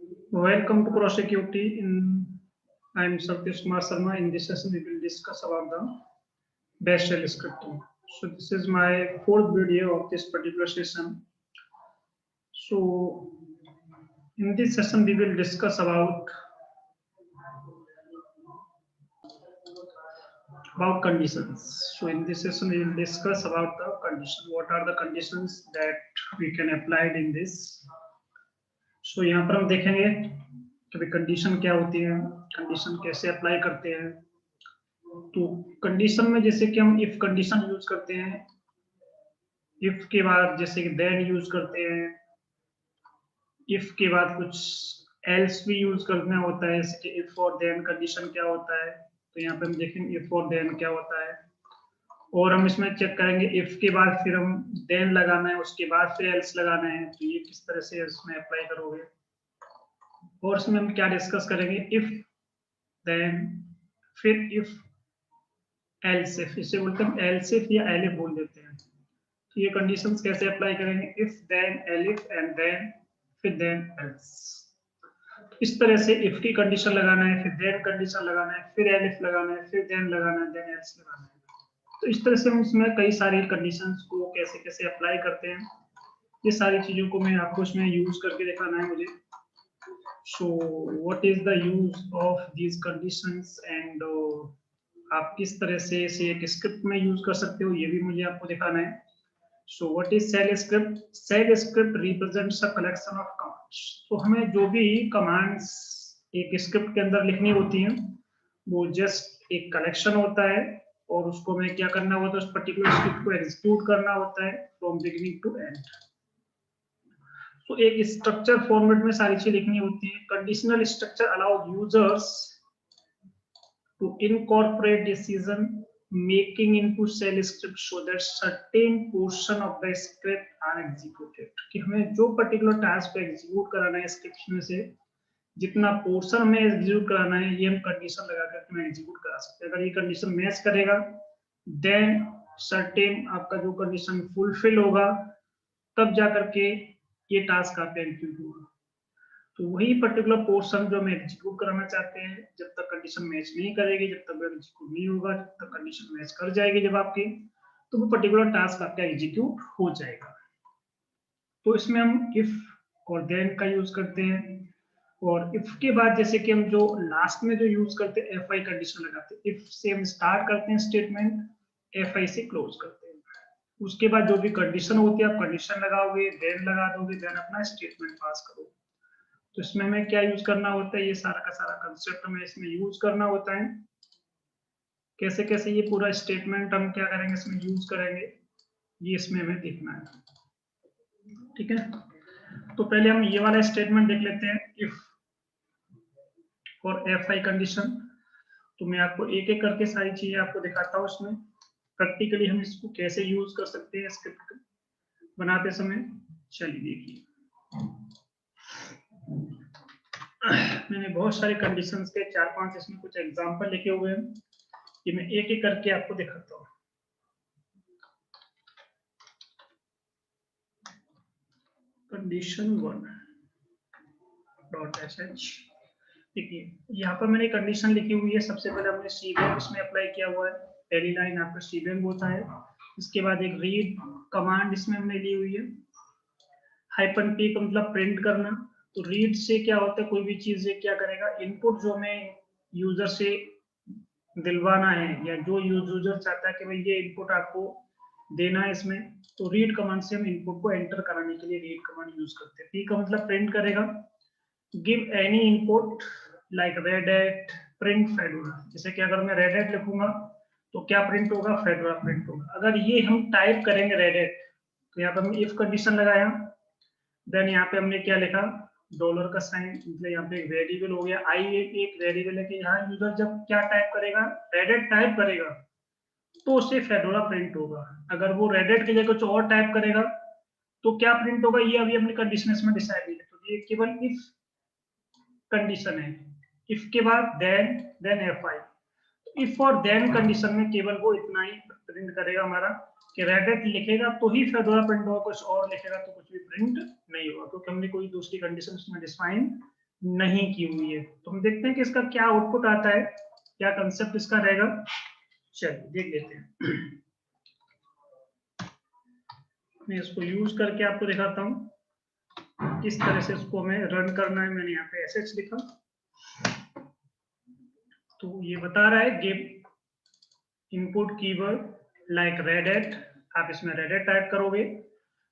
Welcome to ProSecurity. I'm Satish Kumar Sharma. In this session, we will discuss about the bash shell scripting. So this is my fourth video of this particular session. So in this session, we will discuss about conditions. So in this session, we will discuss about the condition. What are the conditions that we can apply in this? So यहाँ पर हम देखेंगे कि condition क्या होती है, condition कैसे apply करते हैं। तो कंडीशन में जैसे कि हम इफ कंडीशन यूज करते हैं, इफ के बाद जैसे कि देन यूज करते हैं, इफ के बाद कुछ एल्स भी यूज करना होता है, जैसे कि इफ और देन कंडीशन क्या होता है। तो यहाँ पे हम देखेंगे इफ और देन क्या होता है, और हम इसमें चेक करेंगे इफ के बाद फिर हम देन लगाना है, उसके बाद फिर एल्स लगाना है। तो ये किस तरह से इसमें अप्लाई करोगे, और इसमें हम क्या डिस्कस करेंगे, इफ देन फिर इफ एल्स इफ, इसे बोलते हैं एल्स इफ या एलिफ बोल देते हैं। तो ये कंडीशंस कैसे अप्लाई करेंगे, if then elif and then फिर देन एल्स। इस तरह से इफ की कंडीशन लगाना है, फिर देन कंडीशन लगाना है, फिर एलिफ लगाना है, फिर देन लगाना है, देन एल्स लगाना है। तो इस तरह से हम इसमें कई सारी कंडीशंस को कैसे कैसे अप्लाई करते हैं, ये सारी चीजों को मैं आपको इसमें यूज करके दिखाना है मुझे। सो what is the use of these conditions and आप किस तरह से इसे एक स्क्रिप्ट में यूज कर सकते हो, ये भी मुझे आपको दिखाना है। So what is shell script? Shell script represents a collection of commands. तो हमें जो भी कमांड्स एक स्क्रिप्ट के अंदर लिखनी होती हैं, वो जस्ट एक कलेक्शन होता है, और उसको हमें क्या करना होता है, उस पर्टिकुलर स्क्रिप्ट को एग्जीक्यूट करना होता है फ्रॉम बिगिनिंग टू एंड। तो एक स्ट्रक्चर फॉर्मेट में सारी चीजें लिखनी होती है। Conditional structure allow users to incorporate decision making into shell script so that certain portion of the script are executed। कि हमें जो पर्टिकुलर टास्क को एग्जीक्यूट कराना है स्क्रिप्ट में से जितना पोर्शन हमें एग्जीक्यूट कराना है, ये हम कंडीशन लगा करके हम एग्जीक्यूट करा सकते हैं। अगर ये कंडीशन मैच करेगा, देन सर्टेन आपका जो कंडीशन फुलफिल होगा, तब जाकर के ये टास्क आपका एग्जीक्यूट होगा। तो वही पर्टिकुलर पोर्शन जो हम एग्जीक्यूट कराना चाहते हैं, जब तक कंडीशन मैच नहीं करेगी, जब तक एग्जीक्यूट नहीं होगा, जब तक कंडीशन मैच कर जाएगी जब आपकी, तो वो पर्टिकुलर टास्क आपका एग्जीक्यूट हो जाएगा। तो इसमें हम इफ और देन का यूज करते हैं, और इफ के बाद जैसे कि हम जो लास्ट में जो यूज करते हैं एफ आई कंडीशन लगाते हैं। इफ से हम स्टार्ट करते हैं स्टेटमेंट, एफ आई से क्लोज करते हैं। उसके बाद जो भी कंडीशन होती है आप कंडीशन लगाओगे, देन लगा दोगे, देन अपना स्टेटमेंट पास करोगे। तो इसमें हमें क्या यूज करना होता है, ये सारा का सारा कंसेप्ट हमें इसमें यूज करना होता है। कैसे कैसे ये पूरा स्टेटमेंट हम क्या करेंगे इसमें यूज करेंगे, ये इसमें हमें देखना है। ठीक है, तो पहले हम ये वाला स्टेटमेंट देख लेते हैं, इफ और एफ आई कंडीशन। तो मैं आपको एक एक करके सारी चीजें आपको दिखाता हूँ इसमें प्रैक्टिकली हम इसको कैसे यूज कर सकते हैं स्क्रिप्ट बनाते समय। चलिए देखिए, मैंने बहुत सारे कंडीशंस के 4-5 इसमें कुछ एग्जांपल लिखे हुए हैं, कि मैं एक एक करके आपको दिखाता हूँ। कंडीशन 1 डॉट एस एच, देखिए यहाँ पर मैंने कंडीशन लिखी हुई है। सबसे पहले हमने सीबैंग इसमें अप्लाई किया हुआ है, पहली लाइन आपका सीबैंग होता है। इसके बाद एक रीड कमांड इसमें हमने ली हुई है, हाइपन पी का मतलब प्रिंट करना। तो रीड से क्या होता है, कोई भी चीज क्या करेगा, इनपुट जो हमें यूजर से दिलवाना है, या जो यूजर चाहता है कि भाई ये इनपुट आपको देना है इसमें, तो रीड कमांड से हम इनपुट को एंटर कराने के लिए रीड कमांड यूज करते हैं। पी का मतलब प्रिंट करेगा। Give any input like red print fedora, जैसे कि अगर मैं रेड लिखूंगा तो क्या प्रिंट होगा, फेडोरा प्रिंट होगा। अगर ये हम टाइप करेंगे रेड, तो यहाँ पर हमने इफ कंडीशन लगाया, देन यहाँ पे हमने क्या लिखा, डॉलर का साइन, मतलब यहाँ पे एक वेरिएबल हो गया आई, एक वेरिएबल है कि यहाँ यूजर जब क्या टाइप करेगा, रेडेट टाइप करेगा, तो उससे फेडोरा प्रिंट होगा। अगर वो रेडेट की जगह कुछ और टाइप करेगा तो क्या प्रिंट होगा, ये अभी हमने कंडीशन इसमें डिसाइड नहीं। तो ये केवल इफ कंडीशन है। इफ के बाद देन एफ आई। इफ और देन कंडीशन में केवल वो इतना ही प्रिंट करेगा हमारा, कि रेडेट लिखेगा तो ही फेडोरा प्रिंट होगा, कुछ और लिखेगा तो कुछ भी प्रिंट नहीं होगा, क्योंकि हमने कोई दूसरी कंडीशन उसमें डिफाइन नहीं की हुई है। तो हम देखते हैं कि इसका क्या आउटपुट आता है, क्या कंसेप्ट इसका रहेगा। चलिए देख लेते हैं। मैं इसको यूज करके आपको दिखाता हूँ किस तरह से इसको हमें रन करना है। मैंने यहाँ पे एसएच लिखा, तो ये बता रहा है give input keyword like red, आप इसमें रेड टाइप करोगे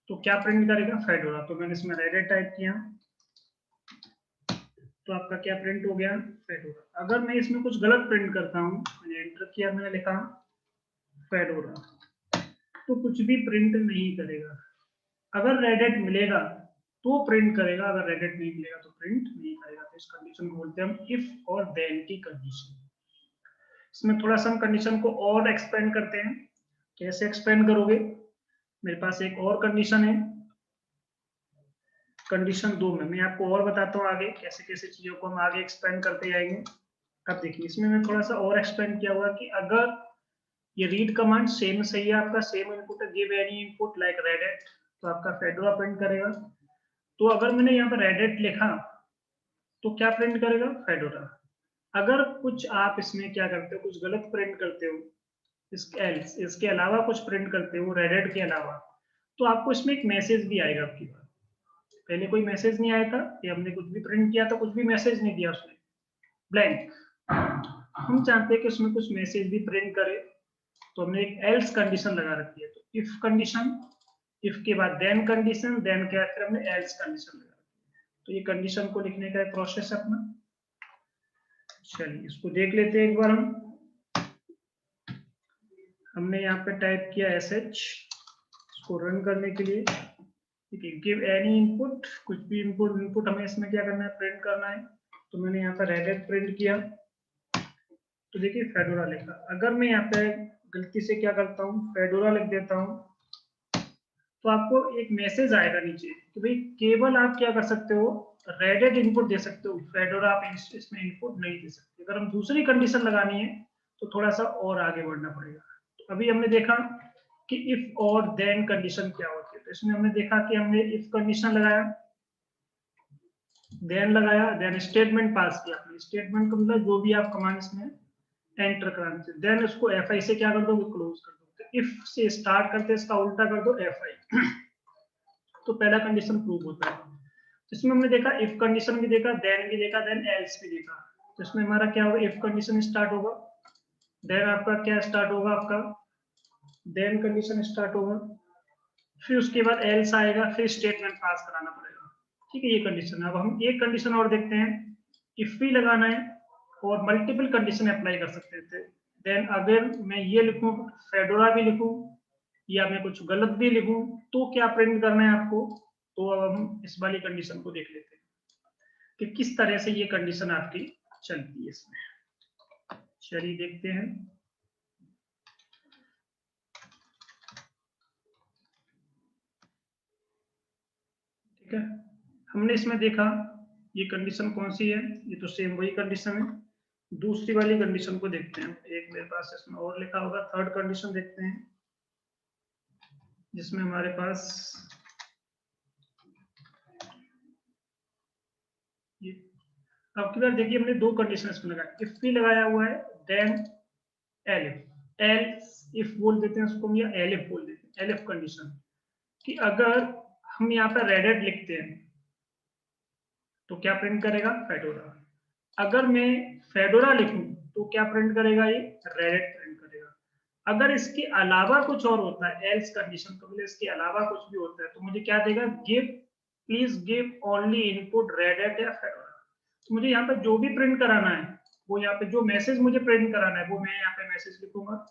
तो क्या प्रिंट करेगा, फेडोरा। तो मैंने इसमें रेड टाइप किया तो आपका क्या प्रिंट हो गया, फेडोरा। अगर मैं इसमें कुछ गलत प्रिंट करता हूँ, मैंने एंटर किया, मैंने लिखा फेडोरा, तो कुछ भी प्रिंट नहीं करेगा। अगर रेडेट मिलेगा तो प्रिंट करेगा, अगर रेडेट नहीं मिलेगा तो प्रिंट नहीं करेगा। तो इस कंडीशन को बोलते हैं हम इफ और देन की कंडीशन। इसमें थोड़ा सा हम कंडीशन को और एक्सपेंड करते हैं। कैसे एक्सपेंड करोगे, मेरे पास एक और कंडीशन है, कंडीशन 2 में मैं आपको और बताता हूँ आगे कैसे कैसे चीजों को हम आगे एक्सपेंड करते जाएंगे। अब देखिए इसमें मैं थोड़ा सा और एक्सपेंड किया हुआ कि अगर ये रीड कमांड सेम सही है, आपका सेम इनपुट है, गिव एनी इनपुट लाइक रेडेट, तो आपका फेडोरा प्रिंट करेगा। तो अगर मैंने यहाँ पर रेडेट लिखा तो क्या प्रिंट करेगा, फेडोरा। अगर कुछ आप इसमें क्या करते हो, कुछ गलत प्रिंट करते हो, इसके अलावा कुछ प्रिंट करते हो रेडेट के अलावा, तो आपको इसमें एक मैसेज भी आएगा आपकी बात। पहले कोई मैसेज नहीं आया था कि हमने कुछ भी प्रिंट किया था, कुछ भी मैसेज नहीं दिया उसने, ब्लैंक। हम चाहते हैं कि उसमें कुछ मैसेज भी प्रिंट करे, तो हमने एक एल्स कंडीशन लगा रखी है। तो इफ कंडीशन, इफ के बाद देन कंडीशन, देन के बाद फिर हमने एल्स कंडीशन लगा रखी है। तो ये कंडीशन को लिखने का एक प्रोसेस है अपना। चलिए इसको देख लेते हैं एक बार हम। हमने यहाँ पे टाइप किया sh, इसको रन करने के लिए, ठीक है, गिव एनी इनपुट, कुछ भी इनपुट, इनपुट हमें इसमें क्या करना है, प्रिंट करना है। तो मैंने यहाँ पर रेडेट प्रिंट किया, तो देखिए फेडोरा लिखा। अगर मैं यहाँ पे गलती से क्या करता हूँ, फेडोरा लिख देता हूँ, तो आपको एक मैसेज आएगा नीचे कि भाई केवल आप क्या कर सकते हो, रेडेट इनपुट दे सकते हो, फेडोरा आप इसमें इनपुट नहीं दे सकते। अगर हम दूसरी कंडीशन लगानी है तो थोड़ा सा और आगे बढ़ना पड़ेगा। तो अभी हमने देखा कि इफ और देन कंडीशन क्या होती है। तो इसमें हमने देखा कि हमने इफ कंडीशन लगाया, देन स्टेटमेंट पास किया। स्टेटमेंट का मतलब जो भी आप कमांड इसमें एंटर कराना चाहिए, देन उसको fi से क्या कर दो, क्लोज कर दो। इफ से स्टार्ट करते इसका उल्टा कर दो fi, तो पहला कंडीशन प्रूव होता है। तो इसमें हमने देखा इफ कंडीशन भी देखा, देन भी देखा, देन एल्स भी देखा। तो इसमें हमारा क्या होगा, इफ कंडीशन स्टार्ट होगा, देन आपका क्या स्टार्ट होगा, आपका देन कंडीशन स्टार्ट होगा, फिर उसके बाद एल्स आएगा, फिर स्टेटमेंट पास कराना पड़ेगा। ठीक है, ये कंडीशन है। अब हम एक कंडीशन और देखते हैं, इफ भी लगाना है और मल्टीपल कंडीशन अप्लाई कर सकते थे। देन अगर मैं ये लिखूं, फेडोरा भी लिखूं, या मैं कुछ गलत भी लिखूं, तो क्या प्रिंट करना है आपको। तो अब हम इस वाली कंडीशन को देख लेते हैं कि किस तरह से ये कंडीशन आपकी चलती है इसमें। चलिए देखते हैं। ठीक है, हमने इसमें देखा ये कंडीशन कौन सी है, ये तो सेम वही कंडीशन है। दूसरी वाली कंडीशन को देखते हैं। एक मेरे पास इसमें और लिखा होगा, थर्ड कंडीशन देखते हैं, जिसमें हमारे पास ये, अब की बार देखिए हमने दो कंडीशन इसमें लगाया, इफ भी लगाया हुआ है, देन एलिफ, एल्स इफ बोल देते हैं उसको, या एलिफ बोल देते हैं, एलिफ कंडीशन, कि अगर हम यहाँ पर रेडेट लिखते हैं तो क्या प्रिंट करेगा, फेडोरा। अगर मैं फेडोरा लिखूं तो क्या प्रिंट करेगा, ये रेडेट प्रिंट करेगा। अगर इसके अलावा कुछ और होता है, एल्स कंडीशन का मतलब इसके अलावा कुछ भी होता है, तो मुझे क्या देगा, give, please give only input रेडेट या फेडोरा। तो मुझे यहाँ पे जो भी प्रिंट कराना है, वो यहाँ पे जो मैसेज मुझे प्रिंट कराना है वो मैं यहाँ पे मैसेज लिखूंगा।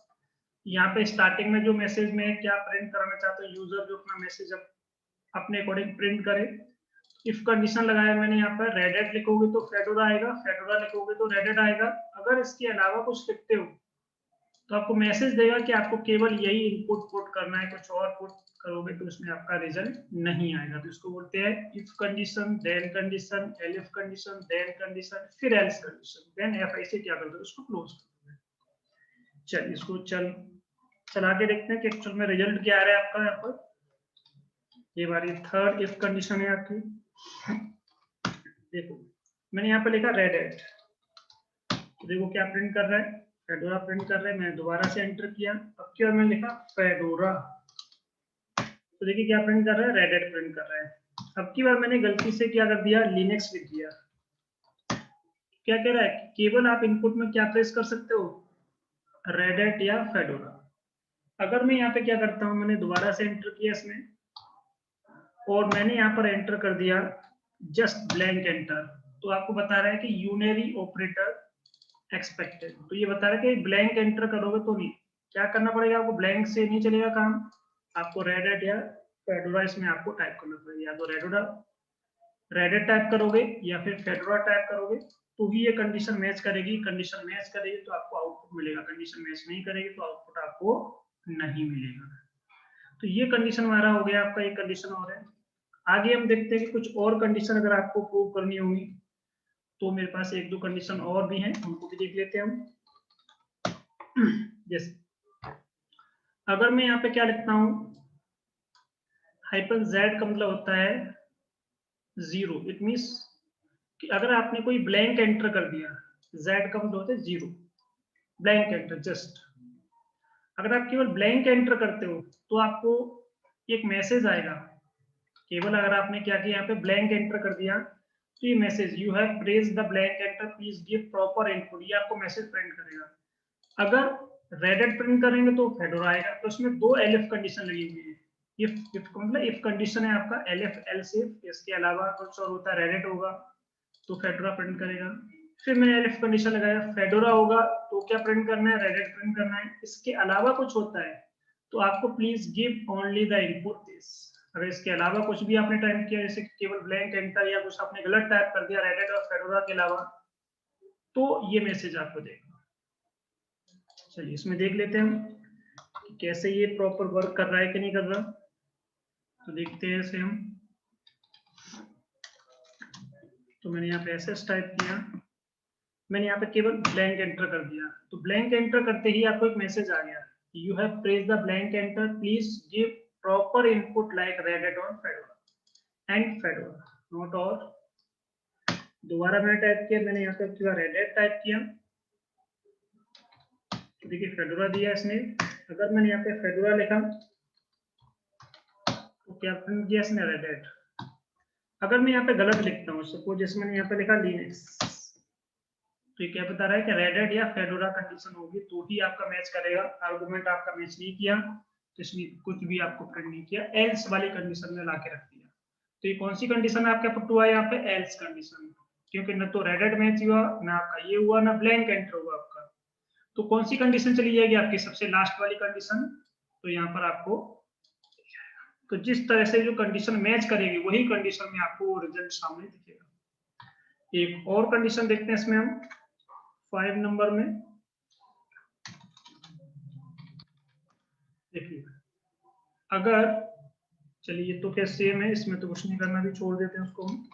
यहाँ पे स्टार्टिंग में जो मैसेज में क्या प्रिंट कराना चाहता हूँ, यूजर जो अपना मैसेज अपने अकॉर्डिंग प्रिंट करे। इफ कंडीशन लगाया मैंने यहाँ पर, रेडेट लिखोगे तो फेडोरा आएगा, फेडोरा लिखोगे तो रेडेट आएगा। अगर इसके अलावा कुछ लिखते हो तो आपको मैसेज देगा कि आपको केवल यही इनपुट पुट करना है, कुछ और पुट करोगे तो उसमें आपका रिजल्ट नहीं आएगा। तो इसको बोलते हैं if condition, then condition, elif condition, then condition, फिर एल्स कंडीशन, देन fi से क्या कर दो, इसको क्लोज कर दो। चलिए इसको चला के देखते हैं कि एक्चुअल में रिजल्ट क्या आ रहा है आपका। यहाँ पर ये हमारी थर्ड इफ कंडीशन है आपकी। देखो मैंने यहाँ पे लिखा रेड हैट, तो देखो क्या प्रिंट कर रहा है, फेडोरा प्रिंट कर रहा है। मैंने दोबारा से एंटर किया, अब क्या मैंने लिखा फेडोरा, तो देखिए क्या प्रिंट कर रहा है, रेड हैट प्रिंट कर रहा है। अब की बार मैंने गलती से क्या कर दिया, लिनक्स लिख दिया। क्या कह रहा है, केवल आप इनपुट में क्या प्रेस कर सकते हो, रेड हैट या फेडोरा। अगर मैं यहाँ पे क्या करता हूँ, मैंने दोबारा से एंटर किया इसमें, और मैंने यहाँ पर एंटर कर दिया जस्ट ब्लैंक एंटर, तो आपको बता रहा है कि यूनरी ऑपरेटर एक्सपेक्टेड। तो ये बता रहा है कि ब्लैंक एंटर करोगे तो नहीं, क्या करना पड़ेगा आपको, ब्लैंक से नहीं चलेगा काम, आपको रेड हैट या फेडोरा इसमें आपको टाइप करना पड़ेगा। या तो रेड हैट टाइप करोगे या फिर फेडोरा टाइप करोगे, तो ही ये कंडीशन मैच करेगी। कंडीशन मैच करेगी तो आपको आउटपुट मिलेगा, कंडीशन मैच नहीं करेगी तो आउटपुट आपको नहीं मिलेगा। तो ये कंडीशन हमारा हो गया, आपका एक कंडीशन और है। आगे हम देखते हैं कि कुछ और कंडीशन अगर आपको प्रूव करनी होगी, तो मेरे पास एक दो कंडीशन और भी हैं, उनको भी देख लेते हैं हम। जैसे अगर मैं यहाँ पे क्या लिखता हूँ, हाइपन जेड का मतलब होता है जीरो, इट मीन्स कि अगर आपने कोई ब्लैंक एंटर कर दिया, जेड का मतलब होता है जीरो, ब्लैंक एंटर जस्ट। अगर आप केवल ब्लैंक एंटर करते हो तो आपको एक मैसेज आएगा, केवल अगर आपने क्या किया, यहाँ पे ब्लैंक एंटर कर दिया तो ये message you have pressed the blank enter please give proper input, ये आपको मैसेज प्रिंट करेगा। अगर रेड हैट प्रिंट करेंगे तो फेडोरा आएगा। तो इसमें दो एलिफ कंडीशन लगी हुई है। इफ मतलब इफ कंडीशन है आपका एलिफ एल्स इफ, इसके अलावा कुछ और होता है, रेड हैट होगा तो फेडोरा प्रिंट करेगा। फिर मैंने एलिफ कंडीशन लगाया, फेडोरा होगा तो क्या प्रिंट करना है, रेड हैट प्रिंट करना है। इसके अलावा कुछ होता है तो आपको please give only the input this. अगर इसके अलावा कुछ भी आपने टाइप किया, जैसे केवल ब्लैंक एंटर या कुछ आपने गलत टाइप कर दिया रेड हैट और फेडोरा के अलावा, तो ये मैसेज आपको देगा। चलिए इसमें देख लेते हैं हम कि कैसे ये प्रॉपर वर्क कर रहा है कि नहीं कर रहा। तो देखते हैं इसे हम। तो मैंने यहाँ पे एसएस टाइप किया, मैंने यहाँ पे केवल ब्लैंक एंटर कर दिया, तो ब्लैंक एंटर करते ही आपको एक मैसेज आ गया, you have pressed the blank enter please give proper input like red hat और फेडोरा एंड फेडोरा नॉट और। दोबारा मैंने टाइप किया, मैंने यहाँ पे रेड हैट टाइप किया, तो देखिए फेडोरा दिया इसने। अगर मैंने यहाँ पे फेडोरा लिखा तो क्या प्रिंट किया इसने, रेड हैट। अगर मैं यहाँ पे गलत लिखता हूँ, सपोज जैसे मैंने यहाँ पे लिखा लिनक्स, तो ये क्या बता रहा है कि रेड हैट या फेडोरा कंडीशन होगी तो ही आपका मैच करेगा। आर्गुमेंट आपका मैच नहीं किया तो इसने कुछ भी आपको प्रिंट नहीं किया, एल्स वाली कंडीशन में लाके रख दिया। तो ये कौन सी कंडीशन है आपका पुट हुआ है यहाँ पे, एल्स कंडीशन, क्योंकि न तो रेड हैट मैच हुआ, ना आपका ये हुआ, ना ब्लैंक एंटर हुआ आपका। तो कौन सी कंडीशन चली जाएगी आपकी, सबसे लास्ट वाली कंडीशन। तो यहाँ पर आपको, तो जिस तरह से जो कंडीशन मैच करेगी वही कंडीशन में आपको रिजल्ट सामने दिखेगा। एक और कंडीशन देखते हैं इसमें हम 5 नंबर में। देखिए अगर, चलिए तो क्या सेम है, इसमें तो कुछ नहीं करना, भी छोड़ देते हैं उसको हम।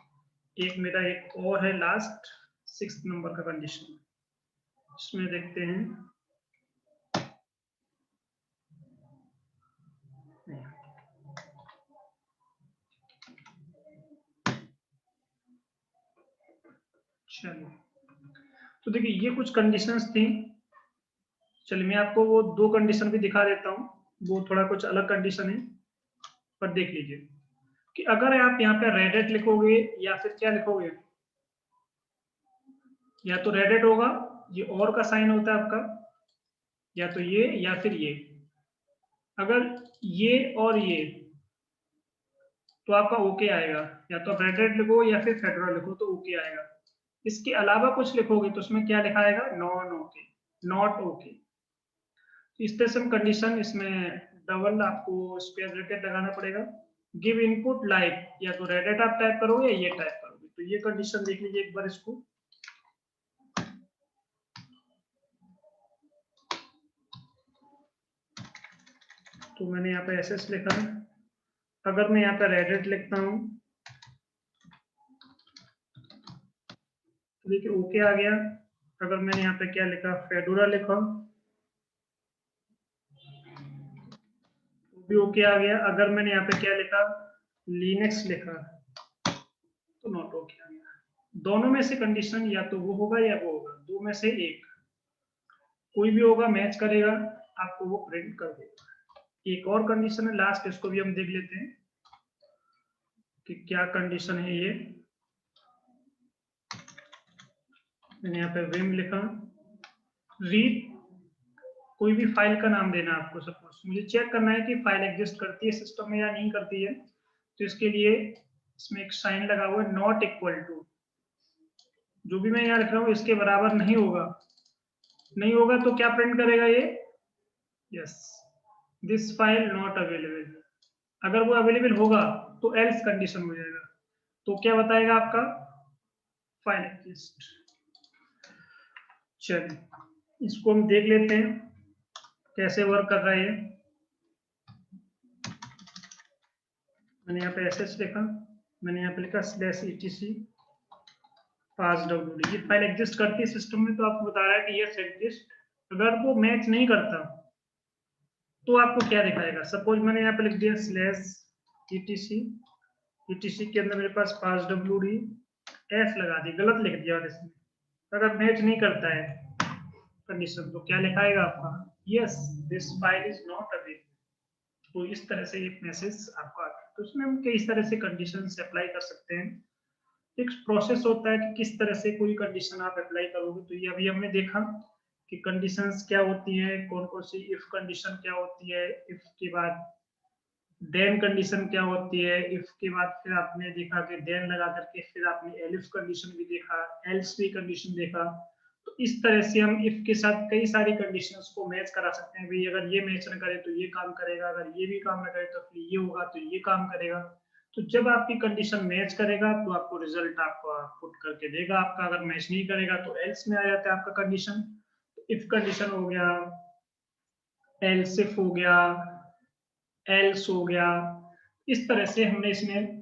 एक मेरा एक और है लास्ट 6 नंबर का कंडीशन, इसमें देखते हैं। चलिए तो देखिए ये कुछ कंडीशंस थी। चलिए मैं आपको वो दो कंडीशन भी दिखा देता हूँ, वो थोड़ा कुछ अलग कंडीशन है, पर देख लीजिए कि अगर आप यहाँ पे रेड हैट लिखोगे या फिर क्या लिखोगे, या तो रेड हैट होगा, ये और का साइन होता है आपका, या तो ये या फिर ये। अगर ये और ये तो आपका ओके आएगा, या तो आप रेड हैट लिखो या फिर फेडोरा लिखो तो ओके आएगा। इसके अलावा कुछ लिखोगे तो उसमें क्या लिखा आएगा, नॉन ओके, नॉट ओके। इस तरह से हम कंडीशन इसमें डबल आपको स्पेस ब्रैकेट लगाना पड़ेगा। गिव इनपुट लाइक, या तो रेड हैट आप टाइप करोगे या ये टाइप करोगे। तो ये कंडीशन देख लीजिए एक बार इसको। तो मैंने यहाँ पे एसएस लिखा है, अगर मैं यहाँ पे रेड हैट लिखता हूँ तो देखिए ओके आ गया। अगर मैंने यहाँ पे क्या लिखा, फेडोरा लिखा तो भी ओके आ गया। अगर मैंने यहाँ पे क्या लिखा, लिनक्स लिखा तो नॉट ओके आ गया। दोनों में से कंडीशन या तो वो होगा या वो होगा, दो में से एक कोई भी होगा, मैच करेगा, आपको वो प्रिंट कर देगा। एक और कंडीशन है लास्ट, इसको भी हम देख लेते हैं कि क्या कंडीशन है ये। मैंने यहाँ पे विम लिखा, रीड, कोई भी फाइल का नाम देना आपको। सपोज मुझे चेक करना है कि फाइल एग्जिस्ट करती है सिस्टम में या नहीं करती है, तो इसके लिए इसमें एक साइन लगा हुआ है, नॉट इक्वल टू, जो भी मैं यहाँ लिख रहा हूँ इसके बराबर नहीं होगा। नहीं होगा तो क्या प्रिंट करेगा ये, yes, this file not available. अगर वो अवेलेबल होगा तो एल्स कंडीशन हो जाएगा, तो क्या बताएगा आपका, फाइल एग्जिस्ट। चलिए इसको हम देख लेते हैं कैसे वर्क कर रहा है ये। मैंने यहाँ पे एसएस लिखा, मैंने यहाँ पे लिखा /etc passwd। ये फाइल एग्जिस्ट करती है सिस्टम में, तो आपको बता रहा है कि यस एग्जिस्ट। अगर वो मैच नहीं करता तो आपको क्या दिखाएगा। सपोज मैंने यहाँ पे लिख दिया /etc के अंदर मेरे पास passwd s लगा दी, गलत लिख दिया, और इसमें अगर मैच नहीं करता है कंडीशन तो क्या लिखाएगा आपका, yes this file is not available. तो इस तरह से एक मैसेज आपको आता है। तो इसमें हम कई तरह से कंडीशन अप्लाई कर सकते हैं। एक प्रोसेस होता है कि किस तरह से कोई कंडीशन आप अप्लाई करोगे। तो ये अभी हमने देखा कि कंडीशंस क्या होती हैं, कौन कौन सी, इफ कंडीशन क्या होती है, इफ के बाद देन कंडीशन क्या होती है, इफ के बाद फिर आपने देखा कि देन लगा करके फिर आपने एलिफ कंडीशन भी देखा, एल्स भी कंडीशन देखा। तो इस तरह से हम इफ के साथ कई सारी कंडीशंस को मैच करा सकते हैं। भाई अगर ये मैच न करे तो ये काम करेगा, अगर ये भी काम न करे तो फिर ये होगा तो ये काम करेगा। तो जब आपकी कंडीशन मैच करेगा तो आपको रिजल्ट आपको पुट करके देगा आपका, अगर मैच नहीं करेगा तो एल्स में आ जाता है आपका कंडीशन। इफ कंडीशन हो गया, एल्स इफ हो गया, एल्स हो गया। इस तरह से हमने इसमें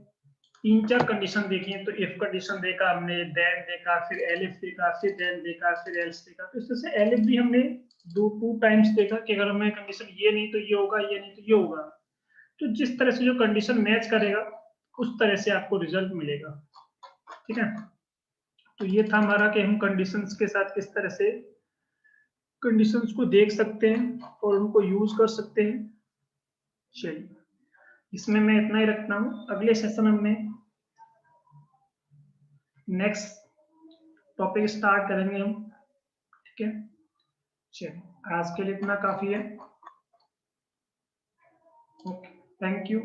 तीन चार कंडीशन देखी है। तो इफ कंडीशन देखा हमने, देन देखा, फिर एलिफ देखा, फिर देन देखा, फिर एल्स देखा। तो इस तरह से एलिफ भी हमने टू टाइम्स देखा कि अगर हमें कंडीशन ये नहीं तो ये होगा, ये नहीं तो ये होगा। तो जिस तरह से जो कंडीशन मैच करेगा उस तरह से आपको रिजल्ट मिलेगा। ठीक है, तो ये था हमारा कि हम कंडीशंस के साथ किस तरह से कंडीशंस को देख सकते हैं और उनको यूज कर सकते हैं। चलिए इसमें मैं इतना ही रखता हूँ, अगले सेशन में नेक्स्ट टॉपिक स्टार्ट करेंगे हम। ठीक है, चलिए आज के लिए इतना काफी है। Okay, thank you.